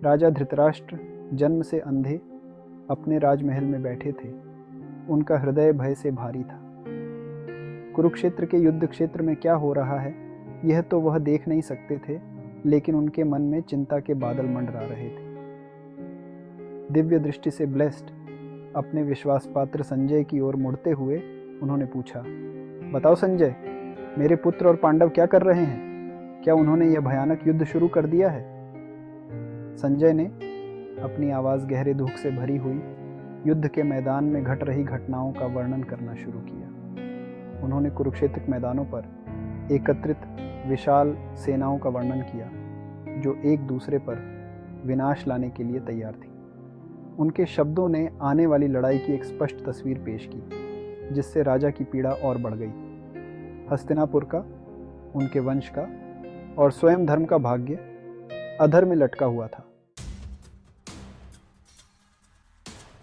राजा धृतराष्ट्र जन्म से अंधे अपने राजमहल में बैठे थे। उनका हृदय भय से भारी था। कुरुक्षेत्र के युद्ध क्षेत्र में क्या हो रहा है यह तो वह देख नहीं सकते थे, लेकिन उनके मन में चिंता के बादल मंडरा रहे थे। दिव्य दृष्टि से ब्लेस्ड अपने विश्वास पात्र संजय की ओर मुड़ते हुए उन्होंने पूछा, बताओ संजय, मेरे पुत्र और पांडव क्या कर रहे हैं? क्या उन्होंने यह भयानक युद्ध शुरू कर दिया है? संजय ने अपनी आवाज़ गहरे दुख से भरी हुई युद्ध के मैदान में घट रही घटनाओं का वर्णन करना शुरू किया। उन्होंने कुरुक्षेत्र के मैदानों पर एकत्रित विशाल सेनाओं का वर्णन किया जो एक दूसरे पर विनाश लाने के लिए तैयार थी। उनके शब्दों ने आने वाली लड़ाई की एक स्पष्ट तस्वीर पेश की, जिससे राजा की पीड़ा और बढ़ गई। हस्तिनापुर का, उनके वंश का और स्वयं धर्म का भाग्य अधर में लटका हुआ था।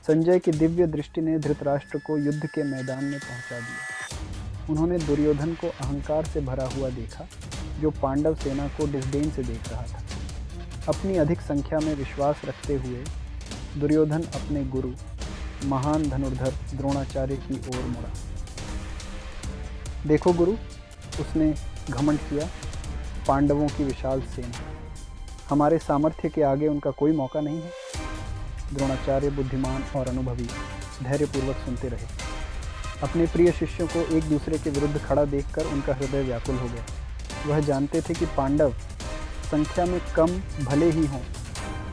संजय की दिव्य दृष्टि ने धृतराष्ट्र को युद्ध के मैदान में पहुंचा दिया। उन्होंने दुर्योधन को अहंकार से भरा हुआ देखा, जो पांडव सेना को डिसडेन से देख रहा था। अपनी अधिक संख्या में विश्वास रखते हुए दुर्योधन अपने गुरु महान धनुर्धर द्रोणाचार्य की ओर मुड़ा। देखो गुरु, उसने घमंड किया, पांडवों की विशाल सेना, हमारे सामर्थ्य के आगे उनका कोई मौका नहीं है। द्रोणाचार्य बुद्धिमान और अनुभवी धैर्यपूर्वक सुनते रहे। अपने प्रिय शिष्यों को एक दूसरे के विरुद्ध खड़ा देखकर उनका हृदय व्याकुल हो गया। वह जानते थे कि पांडव संख्या में कम भले ही हों,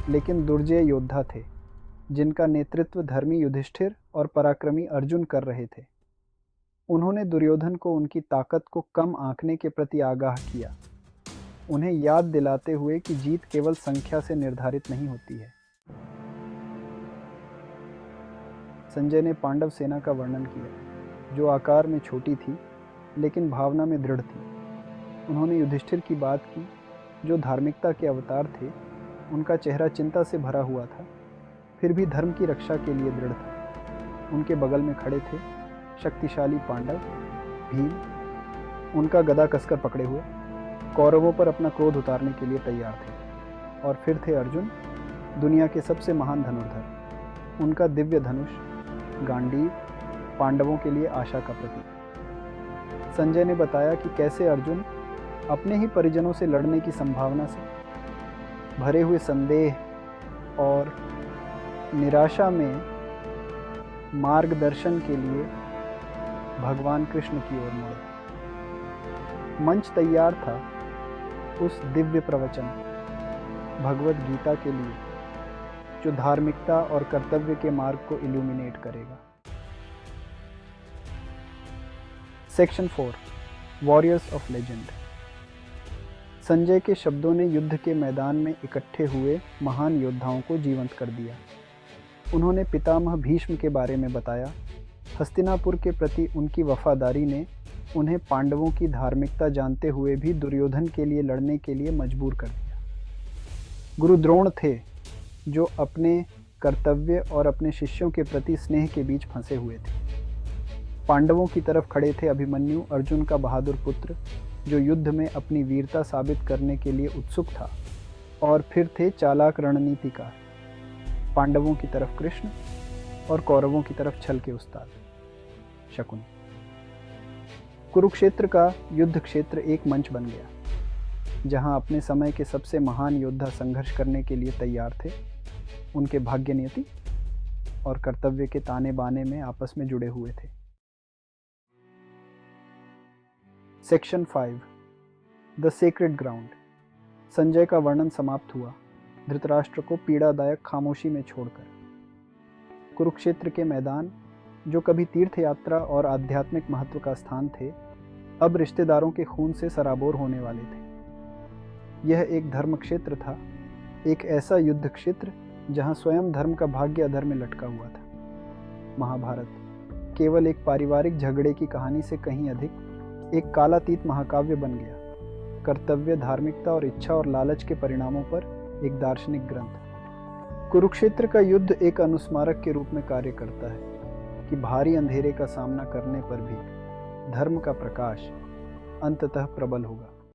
लेकिन दुर्जय योद्धा थे, जिनका नेतृत्व धर्मी युधिष्ठिर और पराक्रमी अर्जुन कर रहे थे। उन्होंने दुर्योधन को उनकी ताकत को कम आंकने के प्रति आगाह किया, उन्हें याद दिलाते हुए कि जीत केवल संख्या से निर्धारित नहीं होती है। संजय ने पांडव सेना का वर्णन किया, जो आकार में छोटी थी लेकिन भावना में दृढ़ थी। उन्होंने युधिष्ठिर की बात की, जो धार्मिकता के अवतार थे। उनका चेहरा चिंता से भरा हुआ था, फिर भी धर्म की रक्षा के लिए दृढ़ था। उनके बगल में खड़े थे शक्तिशाली पांडव भीम, उनका गदा कसकर पकड़े हुए, कौरवों पर अपना क्रोध उतारने के लिए तैयार थे। और फिर थे अर्जुन, दुनिया के सबसे महान धनुर्धर। उनका दिव्य धनुष गांडीव पांडवों के लिए आशा का प्रतीक। संजय ने बताया कि कैसे अर्जुन अपने ही परिजनों से लड़ने की संभावना से भरे हुए संदेह और निराशा में मार्गदर्शन के लिए भगवान कृष्ण की ओर मुड़े। मंच तैयार था उस दिव्य प्रवचन भगवत गीता के लिए, जो धार्मिकता और कर्तव्य के मार्ग को इल्यूमिनेट करेगा। Section 4, warriors of legend. Sanjay के शब्दों ने युद्ध के मैदान में इकट्ठे हुए महान योद्धाओं को जीवंत कर दिया। उन्होंने पितामह भीष्म के बारे में बताया। हस्तिनापुर के प्रति उनकी वफादारी ने उन्हें पांडवों की धार्मिकता जानते हुए भी दुर्योधन के लिए लड़ने के लिए मजबूर कर दिया। गुरु द्रोण थे, जो अपने कर्तव्य और अपने शिष्यों के प्रति स्नेह के बीच फंसे हुए थे। पांडवों की तरफ खड़े थे अभिमन्यु, अर्जुन का बहादुर पुत्र, जो युद्ध में अपनी वीरता साबित करने के लिए उत्सुक था। और फिर थे चालाक रणनीतिकार, पांडवों की तरफ कृष्ण और कौरवों की तरफ छल के उस्ताद शकुन। कुरुक्षेत्र का युद्ध क्षेत्र एक मंच बन गया, जहां अपने समय के सबसे महान योद्धा संघर्ष करने के लिए तैयार थे। उनके भाग्य नियति और कर्तव्य के ताने बाने में आपस में जुड़े हुए थे। Section 5, the sacred ground. Sanjay का वर्णन समाप्त हुआ, धृतराष्ट्र को पीड़ादायक खामोशी में छोड़कर। कुरुक्षेत्र के मैदान, जो कभी तीर्थ यात्रा और आध्यात्मिक महत्व का स्थान थे, अब रिश्तेदारों के खून से सराबोर होने वाले थे। यह एक धर्म क्षेत्र था, एक ऐसा युद्ध क्षेत्र जहां स्वयं धर्म का भाग्य अधर में लटका हुआ था। महाभारत केवल एक पारिवारिक झगड़े की कहानी से कहीं अधिक एक कालातीत महाकाव्य बन गया। कर्तव्य, धार्मिकता और इच्छा और लालच के परिणामों पर एक दार्शनिक ग्रंथ। कुरुक्षेत्र का युद्ध एक अनुस्मारक के रूप में कार्य करता है कि भारी अंधेरे का सामना करने पर भी धर्म का प्रकाश अंततः प्रबल होगा।